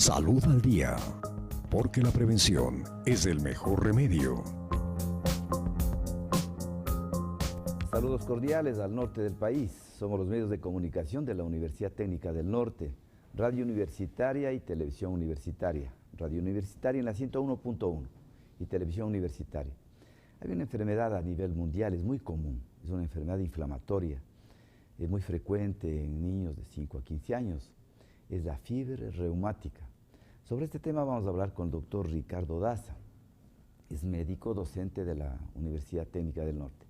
Salud al día, porque la prevención es el mejor remedio. Saludos cordiales al norte del país. Somos los medios de comunicación de la Universidad Técnica del Norte, Radio Universitaria y Televisión Universitaria. Radio Universitaria en la 101.1 y Televisión Universitaria. Hay una enfermedad a nivel mundial, es muy común, es una enfermedad inflamatoria, es muy frecuente en niños de 5 a 15 años, es la fiebre reumática. Sobre este tema vamos a hablar con el doctor Ricardo Daza, es médico docente de la Universidad Técnica del Norte.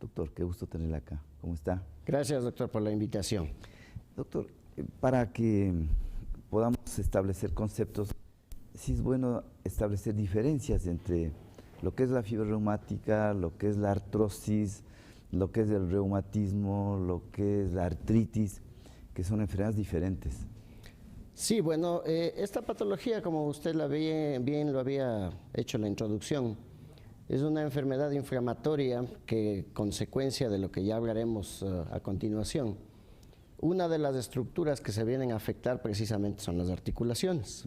Doctor, qué gusto tenerla acá, ¿cómo está? Gracias, doctor, por la invitación. Doctor, para que podamos establecer conceptos, sí es bueno establecer diferencias entre lo que es la fiebre reumática, lo que es la artrosis, lo que es el reumatismo, lo que es la artritis, que son enfermedades diferentes. Sí, bueno, esta patología, como usted bien lo había hecho en la introducción, es una enfermedad inflamatoria que, consecuencia de lo que ya hablaremos a continuación, una de las estructuras que se vienen a afectar precisamente son las articulaciones.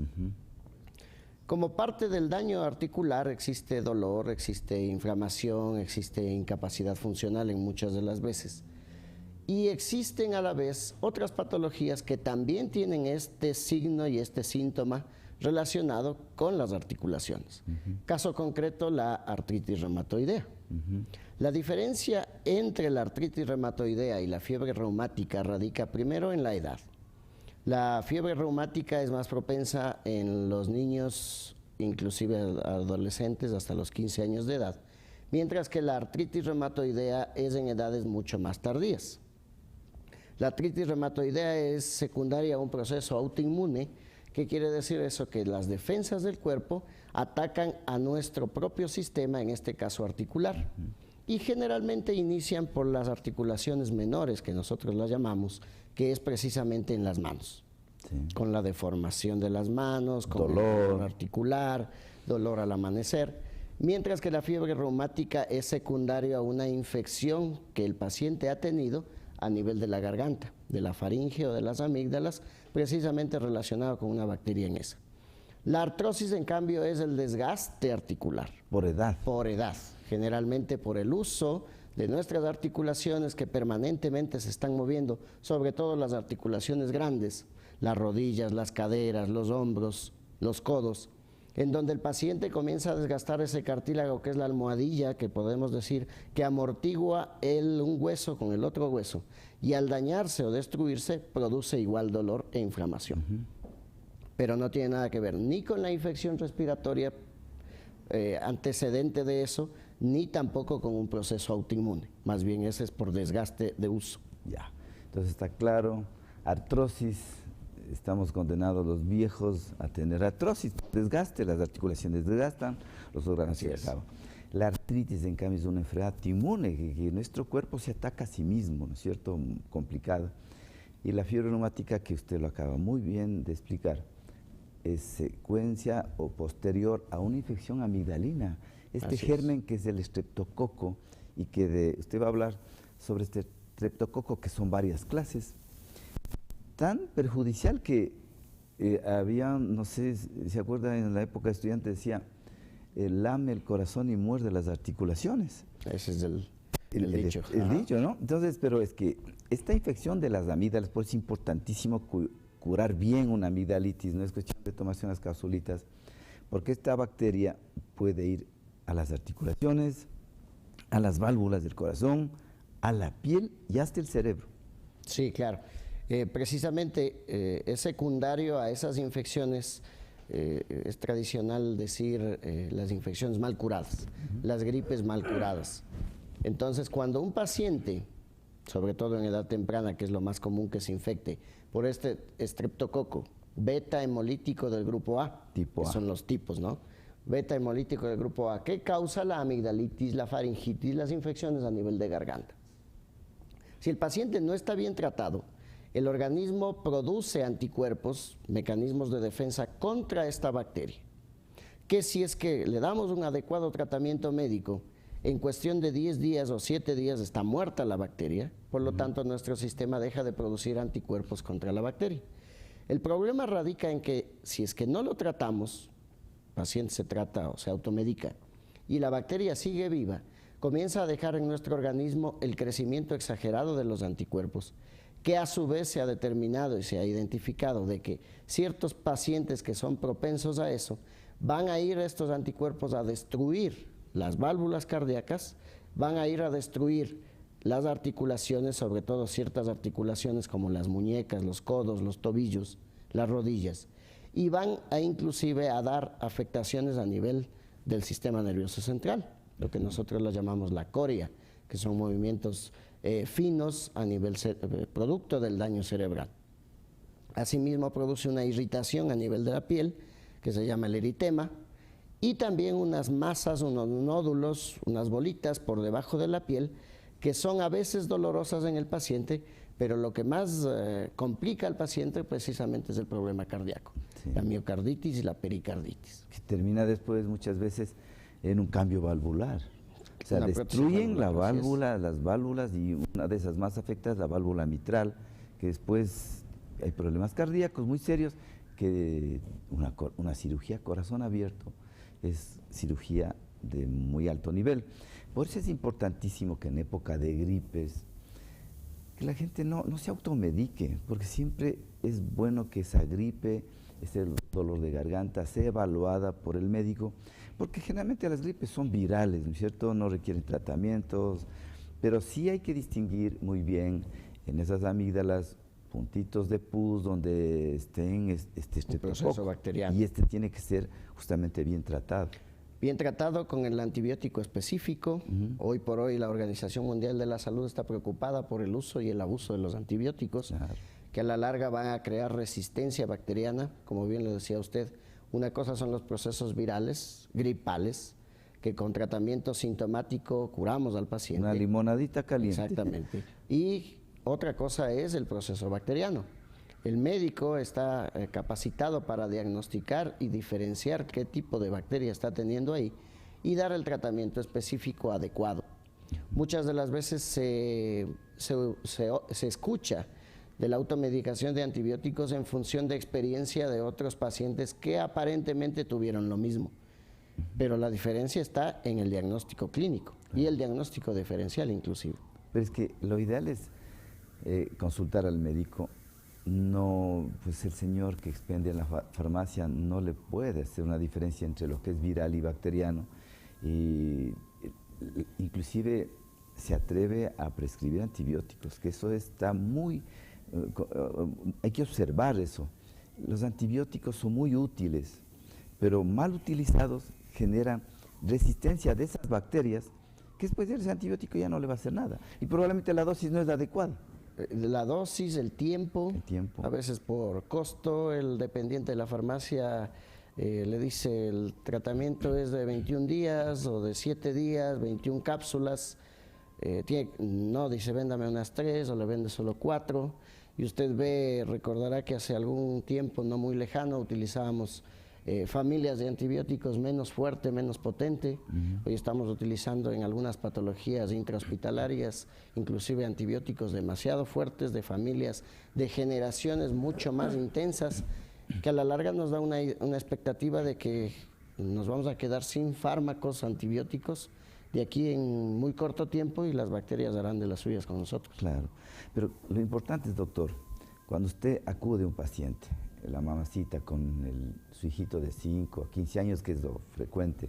Como parte del daño articular existe dolor, existe inflamación, existe incapacidad funcional en muchas de las veces. Y existen a la vez otras patologías que también tienen este signo y este síntoma relacionado con las articulaciones. Caso concreto, la artritis reumatoidea. La diferencia entre la artritis reumatoidea y la fiebre reumática radica primero en la edad. La fiebre reumática es más propensa en los niños, inclusive adolescentes hasta los 15 años de edad, mientras que la artritis reumatoidea es en edades mucho más tardías. La artritis reumatoidea es secundaria a un proceso autoinmune. ¿Qué quiere decir eso? Que las defensas del cuerpo atacan a nuestro propio sistema, en este caso articular, y generalmente inician por las articulaciones menores, que nosotros las llamamos, que es precisamente en las manos, con la deformación de las manos, con dolor articular, dolor al amanecer, mientras que la fiebre reumática es secundaria a una infección que el paciente ha tenido a nivel de la garganta, de la faringe o de las amígdalas, precisamente relacionado con una bacteria en esa. La artrosis, en cambio, es el desgaste articular. Por edad. Por edad, generalmente por el uso de nuestras articulaciones que permanentemente se están moviendo, sobre todo las articulaciones grandes, las rodillas, las caderas, los hombros, los codos, en donde el paciente comienza a desgastar ese cartílago que es la almohadilla, que podemos decir que amortigua un hueso con el otro hueso, y al dañarse o destruirse produce igual dolor e inflamación. Pero no tiene nada que ver ni con la infección respiratoria antecedente de eso, ni tampoco con un proceso autoinmune, más bien ese es por desgaste de uso. Ya, entonces está claro, artrosis. Estamos condenados los viejos a tener artrosis, desgaste, las articulaciones desgastan, los órganos se acaban. La artritis, en cambio, es una enfermedad inmune, que nuestro cuerpo se ataca a sí mismo, ¿no es cierto?, complicada. Y la fiebre reumática, que usted lo acaba muy bien de explicar, es secuencia o posterior a una infección amigdalina. Este germen que es el estreptococo, y que usted va a hablar sobre este estreptococo, que son varias clases, tan perjudicial que había, no sé si se acuerdan, en la época de estudiante decía, lame el corazón y muerde las articulaciones. Ese es el dicho. El dicho, ¿no? Entonces, pero es que esta infección de las amígdalas, pues es importantísimo curar bien una amigdalitis, no es cuestión de tomarse unas capsulitas, porque esta bacteria puede ir a las articulaciones, a las válvulas del corazón, a la piel y hasta el cerebro. Sí, claro. Precisamente es secundario a esas infecciones, es tradicional decir las infecciones mal curadas, las gripes mal curadas. Entonces, cuando un paciente, sobre todo en edad temprana, que es lo más común que se infecte, por este estreptococo beta hemolítico del grupo A, tipo A, son los tipos, ¿no? Beta hemolítico del grupo A, que causa la amigdalitis, la faringitis, las infecciones a nivel de garganta. Si el paciente no está bien tratado, el organismo produce anticuerpos, mecanismos de defensa contra esta bacteria, que si es que le damos un adecuado tratamiento médico, en cuestión de 10 días o 7 días está muerta la bacteria, por lo tanto nuestro sistema deja de producir anticuerpos contra la bacteria. El problema radica en que si es que no lo tratamos, el paciente se trata o se automedica, y la bacteria sigue viva, comienza a dejar en nuestro organismo el crecimiento exagerado de los anticuerpos, que a su vez se ha determinado y se ha identificado de que ciertos pacientes que son propensos a eso, van a ir estos anticuerpos a destruir las válvulas cardíacas, van a ir a destruir las articulaciones, sobre todo ciertas articulaciones como las muñecas, los codos, los tobillos, las rodillas, y van a inclusive a dar afectaciones a nivel del sistema nervioso central, lo que nosotros lo llamamos la coria, que son movimientos finos a nivel producto del daño cerebral. Asimismo produce una irritación a nivel de la piel, que se llama el eritema, y también unas masas, unos nódulos, unas bolitas por debajo de la piel, que son a veces dolorosas en el paciente, pero lo que más complica al paciente precisamente es el problema cardíaco, sí, la miocarditis y la pericarditis. Que termina después muchas veces en un cambio valvular. O sea, destruyen la válvula, las válvulas, y una de esas más afectadas, la válvula mitral, que después hay problemas cardíacos muy serios, que una cirugía corazón abierto es cirugía de muy alto nivel. Por eso es importantísimo que en época de gripes, que la gente no se automedique, porque siempre es bueno que esa gripe, ese dolor de garganta, sea evaluada por el médico, porque generalmente las gripes son virales, ¿no es cierto? No requieren tratamientos, pero sí hay que distinguir muy bien en esas amígdalas puntitos de pus donde estén este proceso bacteriano. Y tiene que ser justamente bien tratado. Bien tratado con el antibiótico específico. Hoy por hoy la Organización Mundial de la Salud está preocupada por el uso y el abuso de los antibióticos, claro, que a la larga van a crear resistencia bacteriana, como bien lo decía usted. Una cosa son los procesos virales, gripales, que con tratamiento sintomático curamos al paciente. Una limonadita caliente. Exactamente. Y otra cosa es el proceso bacteriano. El médico está capacitado para diagnosticar y diferenciar qué tipo de bacteria está teniendo ahí y dar el tratamiento específico adecuado. Muchas de las veces se escucha de la automedicación de antibióticos en función de experiencia de otros pacientes que aparentemente tuvieron lo mismo. Pero la diferencia está en el diagnóstico clínico y el diagnóstico diferencial inclusive. Pero es que lo ideal es consultar al médico. No, pues el señor que expende en la farmacia no le puede hacer una diferencia entre lo que es viral y bacteriano, y inclusive se atreve a prescribir antibióticos, que eso está muy, hay que observar eso. Los antibióticos son muy útiles, pero mal utilizados generan resistencia de esas bacterias, que después ese antibiótico ya no le va a hacer nada, y probablemente la dosis no es la adecuada. La dosis, el tiempo, a veces por costo, el dependiente de la farmacia le dice el tratamiento es de 21 días o de 7 días, 21 cápsulas, no, dice véndame unas 3 o le vende solo 4, y usted recordará que hace algún tiempo no muy lejano utilizábamos familias de antibióticos menos fuerte, menos potente. Hoy estamos utilizando en algunas patologías intrahospitalarias inclusive antibióticos demasiado fuertes, de familias de generaciones mucho más intensas, que a la larga nos da una expectativa de que nos vamos a quedar sin fármacos antibióticos de aquí en muy corto tiempo, y las bacterias harán de las suyas con nosotros. Claro, pero lo importante es, doctor, cuando usted acude a un paciente, la mamacita con su hijito de 5 a 15 años, que es lo frecuente,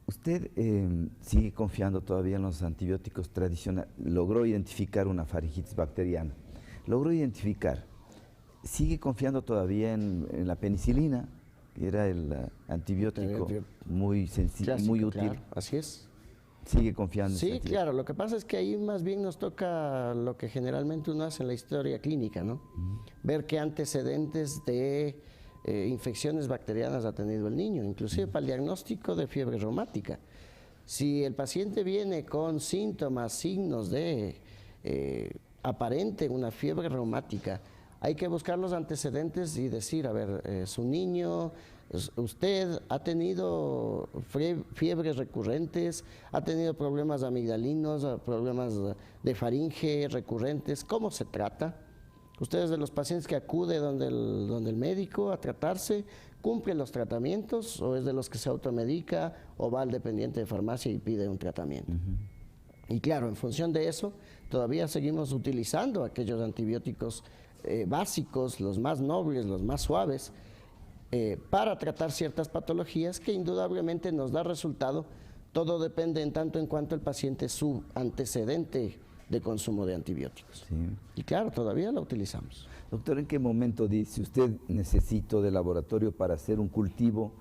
¿usted sigue confiando todavía en los antibióticos tradicionales? Logró identificar una faringitis bacteriana, logró identificar, ¿sigue confiando todavía en la penicilina, que era el antibiótico muy sencillo, muy útil? Claro, así es. ¿Sigue confiando? Sí, claro. Lo que pasa es que ahí más bien nos toca lo que generalmente uno hace en la historia clínica, ¿no? Ver qué antecedentes de infecciones bacterianas ha tenido el niño, inclusive para el diagnóstico de fiebre reumática. Si el paciente viene con síntomas, signos de aparente una fiebre reumática, hay que buscar los antecedentes y decir, a ver, su niño, usted ha tenido fiebres recurrentes, ha tenido problemas amigdalinos, problemas de faringe recurrentes, ¿cómo se trata? Usted es de los pacientes que acude donde el médico a tratarse, cumple los tratamientos, o es de los que se automedica o va al dependiente de farmacia y pide un tratamiento. Y claro, en función de eso, todavía seguimos utilizando aquellos antibióticos básicos, los más nobles, los más suaves, para tratar ciertas patologías que indudablemente nos da resultado. Todo depende en tanto en cuanto el paciente su antecedente de consumo de antibióticos. Sí. Y claro, todavía la utilizamos. Doctor, ¿en qué momento dice usted necesito de laboratorio para hacer un cultivo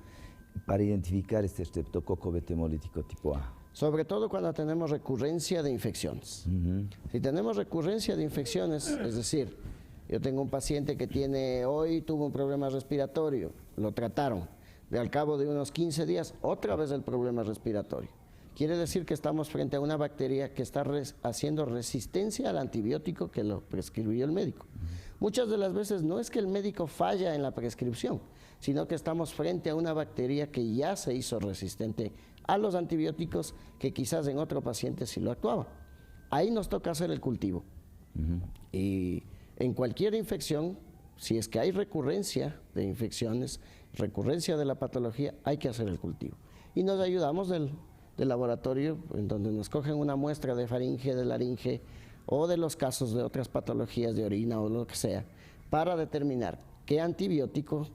para identificar este estreptococo beta hemolítico tipo A? Sobre todo cuando tenemos recurrencia de infecciones. Si tenemos recurrencia de infecciones, es decir, yo tengo un paciente que hoy tuvo un problema respiratorio, lo trataron, al cabo de unos 15 días, otra vez el problema respiratorio. Quiere decir que estamos frente a una bacteria que está haciendo resistencia al antibiótico que lo prescribió el médico. Muchas de las veces no es que el médico falla en la prescripción, sino que estamos frente a una bacteria que ya se hizo resistente a los antibióticos que quizás en otro paciente sí lo actuaba. Ahí nos toca hacer el cultivo. Y en cualquier infección, si es que hay recurrencia de infecciones, recurrencia de la patología, hay que hacer el cultivo. Y nos ayudamos del laboratorio, en donde nos cogen una muestra de faringe, de laringe, o de los casos de otras patologías de orina o lo que sea, para determinar qué antibiótico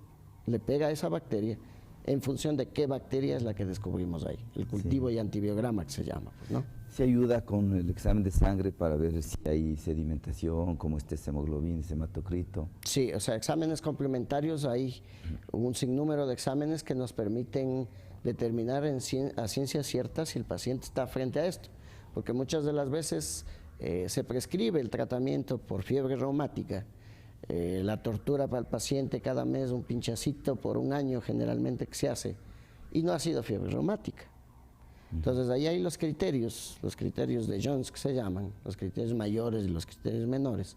le pega a esa bacteria en función de qué bacteria es la que descubrimos ahí. El cultivo y antibiograma que se llama, ¿no? Se ayuda con el examen de sangre para ver si hay sedimentación, cómo está ese hemoglobina, ese hematocrito. Sí, o sea, exámenes complementarios, hay un sinnúmero de exámenes que nos permiten determinar a ciencia cierta si el paciente está frente a esto, porque muchas de las veces se prescribe el tratamiento por fiebre reumática, la tortura para el paciente cada mes, un pinchacito por un año generalmente que se hace, y no ha sido fiebre reumática. Entonces ahí hay los criterios de Jones que se llaman, los criterios mayores y los criterios menores.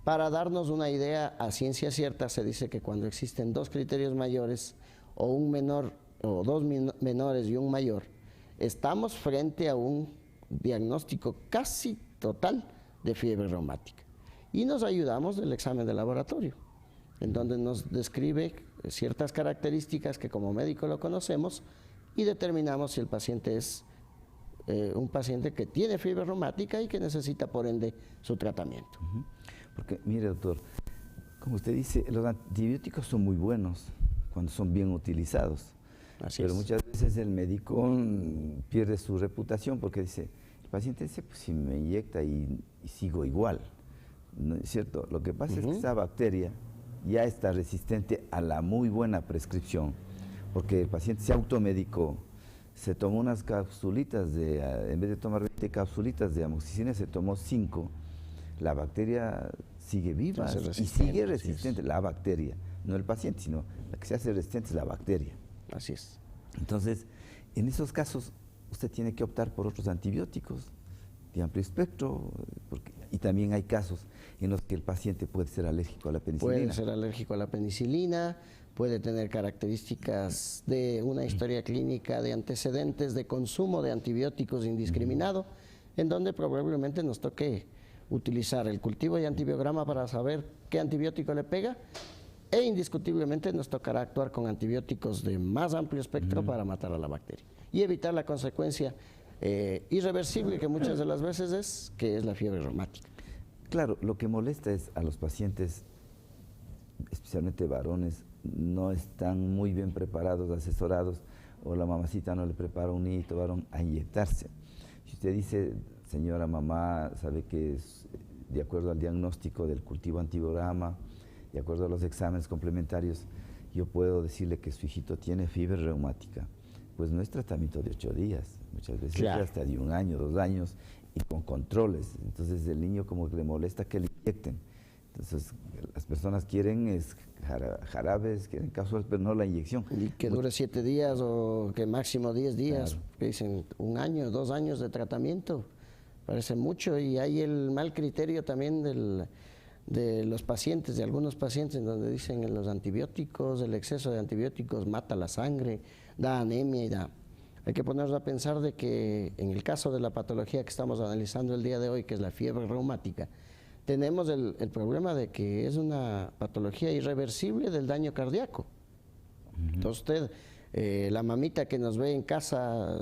Para darnos una idea a ciencia cierta, se dice que cuando existen dos criterios mayores o un menor o dos menores y un mayor, estamos frente a un diagnóstico casi total de fiebre reumática. Y nos ayudamos del examen de laboratorio, en donde nos describe ciertas características que como médico lo conocemos y determinamos si el paciente es un paciente que tiene fiebre reumática y que necesita por ende su tratamiento. Porque mire, doctor, como usted dice, los antibióticos son muy buenos cuando son bien utilizados. Pero muchas veces el médico pierde su reputación porque dice, el paciente dice, pues si me inyecta y sigo igual. ¿No es cierto? Lo que pasa es que esa bacteria ya está resistente a la muy buena prescripción, porque el paciente se automedicó, se tomó unas capsulitas en vez de tomar 20 capsulitas de amoxicilina, se tomó 5. La bacteria sigue viva y sigue resistente, la bacteria, no el paciente, sino la que se hace resistente es la bacteria. Así es. Entonces, en esos casos, usted tiene que optar por otros antibióticos de amplio espectro, y también hay casos en los que el paciente puede ser alérgico a la penicilina. Puede ser alérgico a la penicilina, puede tener características de una historia clínica de antecedentes de consumo de antibióticos indiscriminado, en donde probablemente nos toque utilizar el cultivo y antibiograma para saber qué antibiótico le pega, e indiscutiblemente nos tocará actuar con antibióticos de más amplio espectro para matar a la bacteria y evitar la consecuencia irreversible que muchas de las veces es la fiebre reumática. Claro, lo que molesta es a los pacientes, especialmente varones, no están muy bien preparados, asesorados, o la mamacita no le prepara un niñito varón a inyectarse. Si usted dice, señora mamá, sabe que es de acuerdo al diagnóstico del cultivo antibiograma, de acuerdo a los exámenes complementarios, yo puedo decirle que su hijito tiene fiebre reumática. Pues no es tratamiento de 8 días, muchas veces hasta de 1 año, 2 años, y con controles. Entonces el niño como que le molesta que le inyecten. Entonces las personas quieren jarabes, quieren cápsulas, pero no la inyección. Y que dure 7 días o que máximo 10 días, claro. Que dicen 1 año, 2 años de tratamiento, parece mucho. Y hay el mal criterio también de los pacientes, de algunos pacientes, en donde dicen que los antibióticos, el exceso de antibióticos mata la sangre, da anemia y da. Hay que ponernos a pensar de que en el caso de la patología que estamos analizando el día de hoy, que es la fiebre reumática, tenemos el problema de que es una patología irreversible del daño cardíaco. Entonces usted, la mamita que nos ve en casa,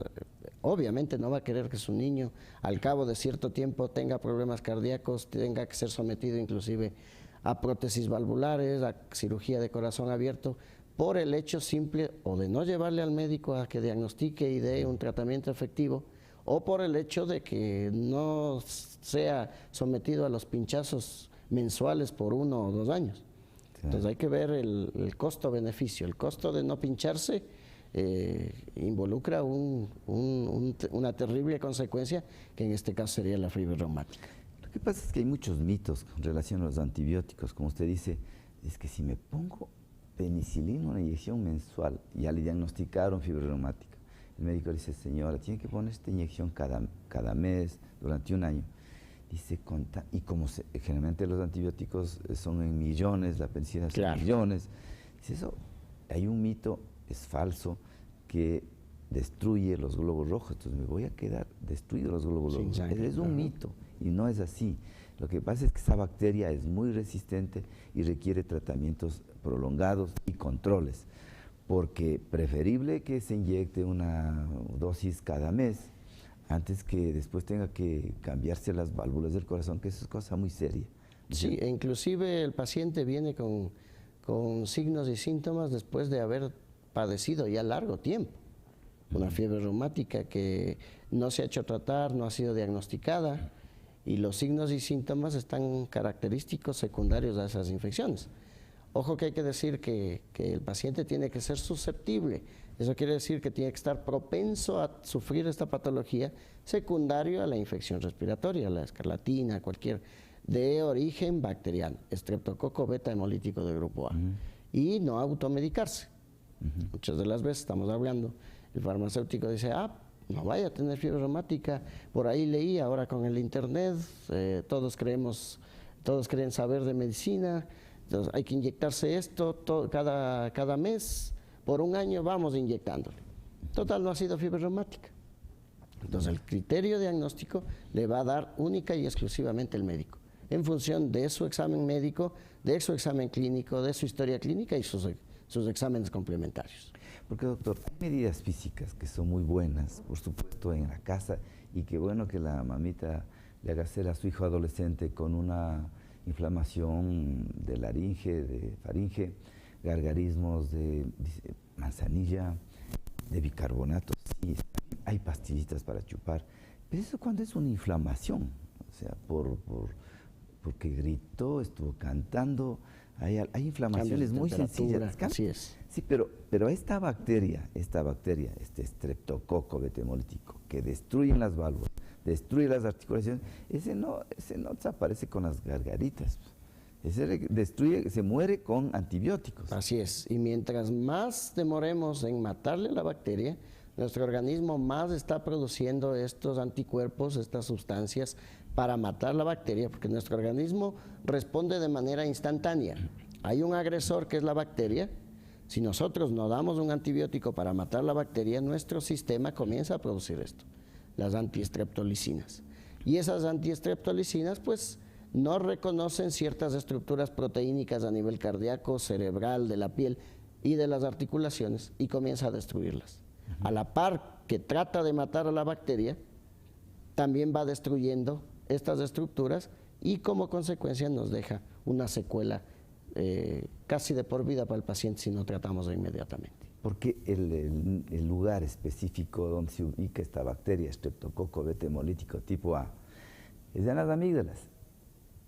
obviamente no va a querer que su niño al cabo de cierto tiempo tenga problemas cardíacos, tenga que ser sometido inclusive a prótesis valvulares, a cirugía de corazón abierto, por el hecho simple o de no llevarle al médico a que diagnostique y dé un tratamiento efectivo, o por el hecho de que no sea sometido a los pinchazos mensuales por 1 o 2 años. Entonces hay que ver el costo-beneficio. El costo de no pincharse involucra una terrible consecuencia, que en este caso sería la fiebre reumática. Lo que pasa es que hay muchos mitos con relación a los antibióticos. Como usted dice, es que si me pongo penicilina, una inyección mensual, ya le diagnosticaron fiebre reumática. El médico dice, señora, tiene que poner esta inyección cada mes durante 1 año. Dice, y como generalmente los antibióticos son en millones, la penicilina son en millones, dice eso, hay un mito, es falso, que destruye los glóbulos rojos, entonces me voy a quedar destruido los glóbulos rojos. Es un mito y no es así. Lo que pasa es que esa bacteria es muy resistente y requiere tratamientos prolongados y controles, porque preferible que se inyecte una dosis cada mes antes que después tenga que cambiarse las válvulas del corazón, que eso es cosa muy seria. Sí, e inclusive el paciente viene con signos y síntomas después de haber padecido ya largo tiempo una fiebre reumática que no se ha hecho tratar, no ha sido diagnosticada, y los signos y síntomas están característicos secundarios a esas infecciones. Ojo que hay que decir que el paciente tiene que ser susceptible. Eso quiere decir que tiene que estar propenso a sufrir esta patología secundario a la infección respiratoria, la escarlatina, cualquier, de origen bacteriano, estreptococo beta hemolítico de grupo A. Y no automedicarse. Muchas de las veces estamos hablando, el farmacéutico dice, no vaya a tener fiebre reumática, por ahí leí, ahora con el internet, todos creen saber de medicina, entonces hay que inyectarse esto cada mes, por 1 año vamos inyectándole. Total, no ha sido fiebre reumática. Entonces el criterio diagnóstico le va a dar única y exclusivamente el médico, en función de su examen médico, de su examen clínico, de su historia clínica y sus exámenes complementarios. Porque, doctor, hay medidas físicas que son muy buenas, por supuesto, en la casa, y qué bueno que la mamita le haga hacer a su hijo adolescente con una inflamación de laringe, de faringe, gargarismos de manzanilla, de bicarbonato. Sí, hay pastillitas para chupar, pero eso cuando es una inflamación, o sea, porque gritó, estuvo cantando, hay inflamaciones muy sencillas. Así es. Sí, pero esta bacteria, este estreptococo beta hemolítico, que destruye las válvulas, destruye las articulaciones, ese no desaparece con las gargaritas. Ese se muere con antibióticos. Así es. Y mientras más demoremos en matarle la bacteria, nuestro organismo más está produciendo estos anticuerpos, estas sustancias para matar la bacteria, porque nuestro organismo responde de manera instantánea. Hay un agresor que es la bacteria. Si nosotros no damos un antibiótico para matar la bacteria, nuestro sistema comienza a producir esto, las antiestreptolicinas. Y esas antiestreptolicinas, pues, no reconocen ciertas estructuras proteínicas a nivel cardíaco, cerebral, de la piel y de las articulaciones, y comienza a destruirlas. A la par que trata de matar a la bacteria, también va destruyendo estas estructuras y como consecuencia nos deja una secuela casi de por vida para el paciente si no tratamos inmediatamente. Porque el lugar específico donde se ubica esta bacteria, estreptococo beta hemolítico tipo A, es en las amígdalas.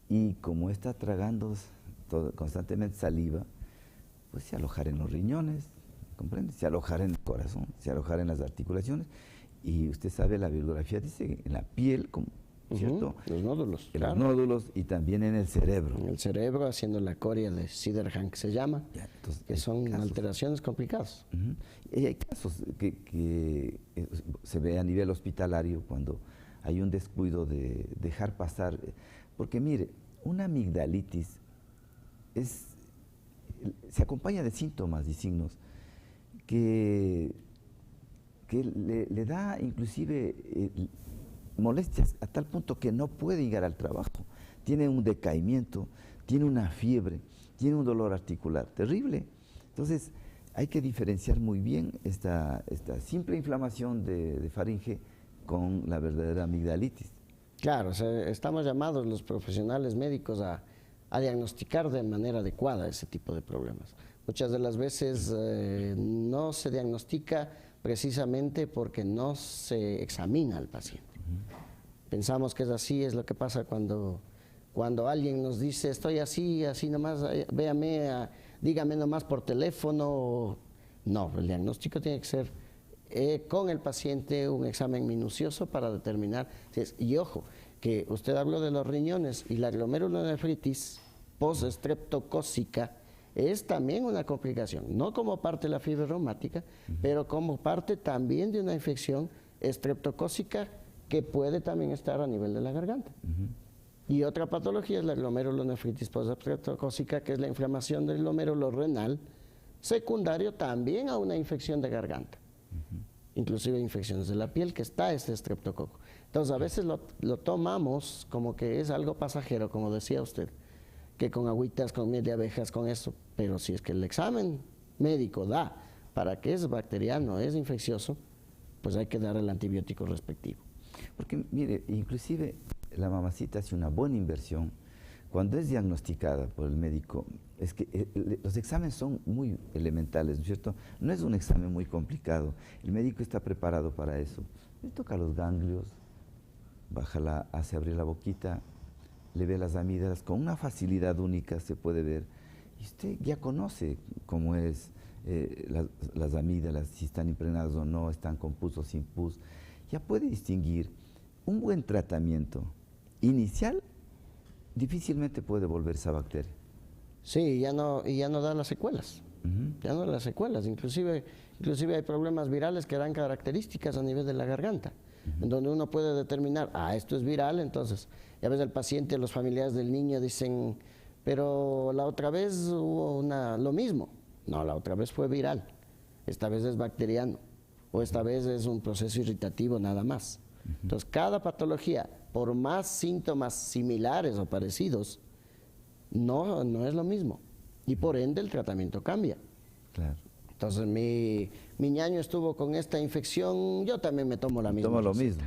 Y como está tragando constantemente saliva, pues se alojará en los riñones, ¿comprende? Se alojará en el corazón, se alojará en las articulaciones. Y usted sabe, la bibliografía dice en la piel, ¿cierto? Los nódulos. En los nódulos y también en el cerebro. En el cerebro, haciendo la coria de Sydenham, que se llama, entonces, que son alteraciones complicadas. Y hay casos que se ve a nivel hospitalario cuando hay un descuido de dejar pasar. Porque mire, una amigdalitis se acompaña de síntomas y signos que le da inclusive molestias a tal punto que no puede llegar al trabajo. tiene un decaimiento, tiene una fiebre, tiene un dolor articular terrible. Entonces, hay que diferenciar muy bien esta simple inflamación de faringe con la verdadera amigdalitis. Claro, o sea, estamos llamados los profesionales médicos a diagnosticar de manera adecuada ese tipo de problemas. Muchas de las veces no se diagnostica precisamente porque no se examina al paciente. Pensamos que es así, es lo que pasa cuando alguien nos dice, estoy así, así nomás, véame, dígame nomás por teléfono. No, el diagnóstico tiene que ser con el paciente, un examen minucioso para determinar si es. Y ojo, que usted habló de los riñones y la glomerulonefritis post-estreptocócica es también una complicación, no como parte de la fiebre reumática, pero como parte también de una infección estreptocócica que puede también estar a nivel de la garganta. Y otra patología es la glomerulonefritis post-estreptocócica, que es la inflamación del glomérulo renal, secundario también a una infección de garganta, inclusive infecciones de la piel, que está este estreptococo. Entonces a veces lo tomamos como que es algo pasajero, como decía usted, que con agüitas, con miel de abejas, con eso, pero si es que el examen médico da para que es bacteriano, es infeccioso, pues hay que dar el antibiótico respectivo. Porque mire, inclusive la mamacita hace una buena inversión cuando es diagnosticada por el médico. Es que los exámenes son muy elementales, ¿no es cierto? No es un examen muy complicado. El médico está preparado para eso. Le toca los ganglios, hace abrir la boquita, le ve las amígdalas, con una facilidad única se puede ver. Y usted ya conoce cómo es las amígdalas, si están impregnadas o no, están con pus o sin pus. Ya puede distinguir. Un buen tratamiento inicial difícilmente puede volverse a bacteria. Sí, y ya no da las secuelas. Ya no da las secuelas. Inclusive hay problemas virales que dan características a nivel de la garganta, en donde uno puede determinar, esto es viral, entonces, y a veces el paciente, los familiares del niño dicen, pero la otra vez hubo lo mismo. No, la otra vez fue viral, esta vez es bacteriano, o esta vez es un proceso irritativo nada más. Entonces, cada patología, por más síntomas similares o parecidos, no es lo mismo. Y por ende el tratamiento cambia. Claro. Entonces, mi ñaño estuvo con esta infección, yo también me tomo la misma. Toma lo mismo.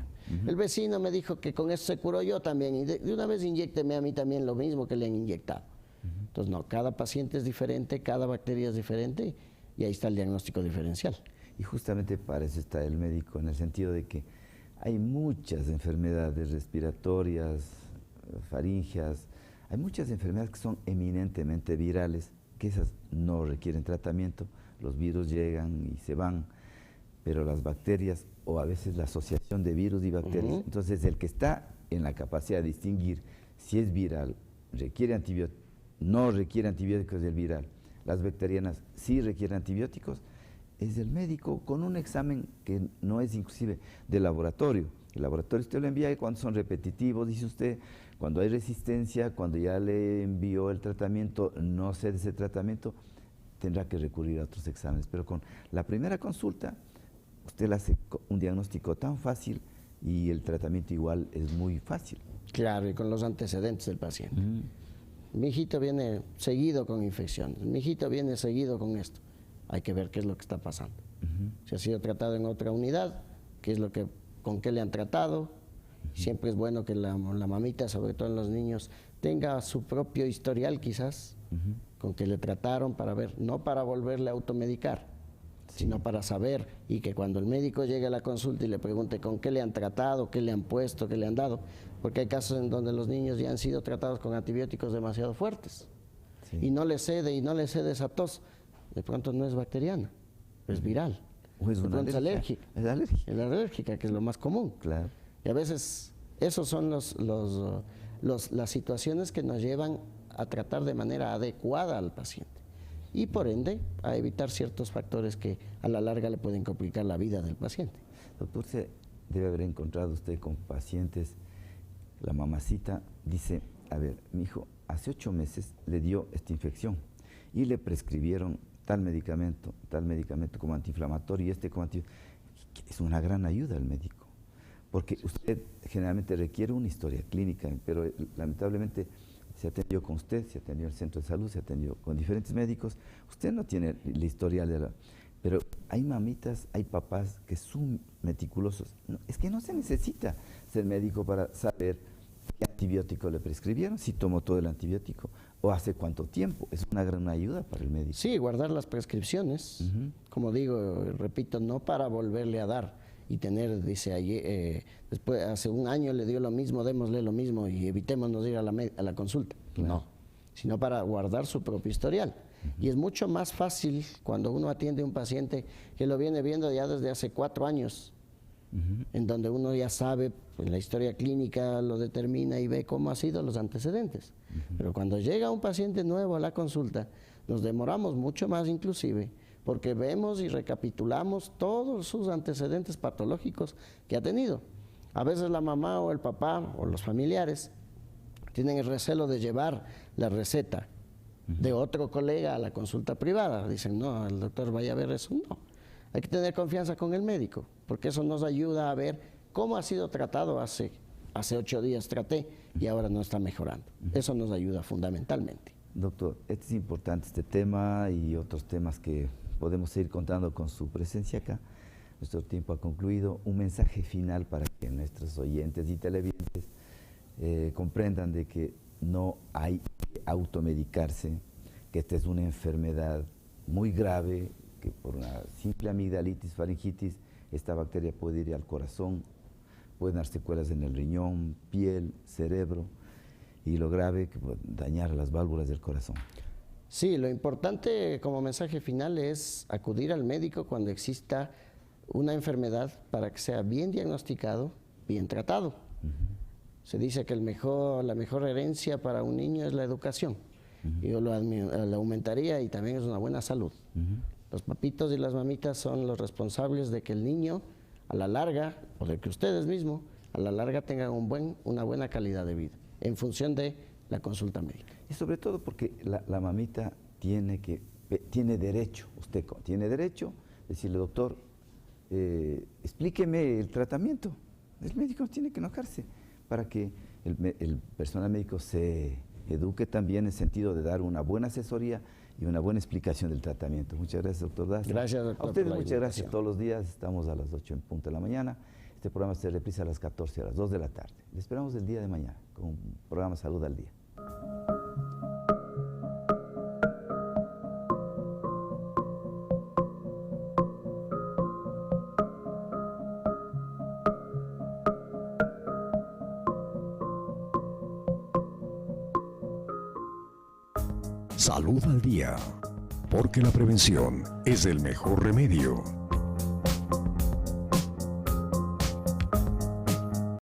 El vecino me dijo que con eso se curó, yo también. Y de una vez inyécteme a mí también lo mismo que le han inyectado. Entonces, no, cada paciente es diferente, cada bacteria es diferente, y ahí está el diagnóstico diferencial. Y justamente para eso está el médico, en el sentido de que hay muchas enfermedades respiratorias, faringias, hay muchas enfermedades que son eminentemente virales, que esas no requieren tratamiento, los virus llegan y se van, pero las bacterias, o a veces la asociación de virus y bacterias, entonces el que está en la capacidad de distinguir si es viral, requiere antibióticos, no requiere antibióticos del viral, las bacterianas sí requieren antibióticos, es el médico con un examen que no es inclusive de laboratorio. El laboratorio usted lo envía y cuando son repetitivos, dice usted, cuando hay resistencia, cuando ya le envió el tratamiento, no cede ese tratamiento, tendrá que recurrir a otros exámenes. Pero con la primera consulta, usted le hace un diagnóstico tan fácil y el tratamiento igual es muy fácil. Claro, y con los antecedentes del paciente. Mi hijito viene seguido con infecciones, mi hijito viene seguido con esto. Hay que ver qué es lo que está pasando. Si ha sido tratado en otra unidad, con qué le han tratado. Siempre es bueno que la mamita, sobre todo en los niños, tenga su propio historial quizás, con que le trataron para ver, no para volverle a automedicar, sino para saber, y que cuando el médico llegue a la consulta y le pregunte con qué le han tratado, qué le han puesto, qué le han dado, porque hay casos en donde los niños ya han sido tratados con antibióticos demasiado fuertes, y no le cede esa tos. De pronto no es bacteriana, es viral. O es una es alérgica. Es alérgica. Es alérgica, que es lo más común. Claro. Y a veces esos son las situaciones que nos llevan a tratar de manera adecuada al paciente. Y por ende, a evitar ciertos factores que a la larga le pueden complicar la vida del paciente. Doctor, se debe haber encontrado usted con pacientes, la mamacita dice, a ver, mi hijo hace 8 meses le dio esta infección y le prescribieron tal medicamento como antiinflamatorio y como antibiótico. Es una gran ayuda al médico, porque usted generalmente requiere una historia clínica, pero lamentablemente se atendió con usted, se atendió en el centro de salud, se atendió con diferentes médicos. Usted no tiene la historial de la... Pero hay mamitas, hay papás que son meticulosos. No, es que no se necesita ser médico para saber qué antibiótico le prescribieron, si tomó todo el antibiótico o hace cuánto tiempo. Es una gran ayuda para el médico. Sí, guardar las prescripciones, como digo, repito, no para volverle a dar y tener, dice ayer, después, hace un año le dio lo mismo, démosle lo mismo y evitémonos ir a la consulta. Claro. No, sino para guardar su propio historial. Y es mucho más fácil cuando uno atiende a un paciente que lo viene viendo ya desde hace 4 años, en donde uno ya sabe, pues, la historia clínica lo determina y ve cómo han sido los antecedentes. Pero cuando llega un paciente nuevo a la consulta, nos demoramos mucho más inclusive, porque vemos y recapitulamos todos sus antecedentes patológicos que ha tenido. A veces la mamá o el papá o los familiares tienen el recelo de llevar la receta de otro colega a la consulta privada. Dicen, no, el doctor vaya a ver eso. No, hay que tener confianza con el médico, porque eso nos ayuda a ver cómo ha sido tratado hace 8 días traté y ahora no está mejorando. Eso nos ayuda fundamentalmente. Doctor, este es importante, este tema y otros temas que podemos seguir contando con su presencia acá. Nuestro tiempo ha concluido. Un mensaje final para que nuestros oyentes y televidentes comprendan de que no hay que automedicarse, que esta es una enfermedad muy grave, que por una simple amigdalitis, faringitis, esta bacteria puede ir al corazón, pueden dar secuelas en el riñón, piel, cerebro, y lo grave que puede dañar las válvulas del corazón. Sí, lo importante como mensaje final es acudir al médico cuando exista una enfermedad para que sea bien diagnosticado, bien tratado. Se dice que la mejor herencia para un niño es la educación. Yo lo aumentaría y también es una buena salud. Los papitos y las mamitas son los responsables de que el niño a la larga, o de que ustedes mismos a la larga tengan una buena calidad de vida en función de la consulta médica. Y sobre todo porque la mamita tiene derecho, usted tiene derecho a decirle, doctor, explíqueme el tratamiento. El médico tiene que enojarse para que el personal médico se eduque también en el sentido de dar una buena asesoría y una buena explicación del tratamiento. Muchas gracias, doctor Daza. Gracias, doctor. A ustedes muchas gracias. Todos los días estamos a las 8 en punto de la mañana. Este programa se reprisa a las 14 horas, 2 de la tarde. Le esperamos el día de mañana con un programa Salud al Día. Salud al Día, porque la prevención es el mejor remedio.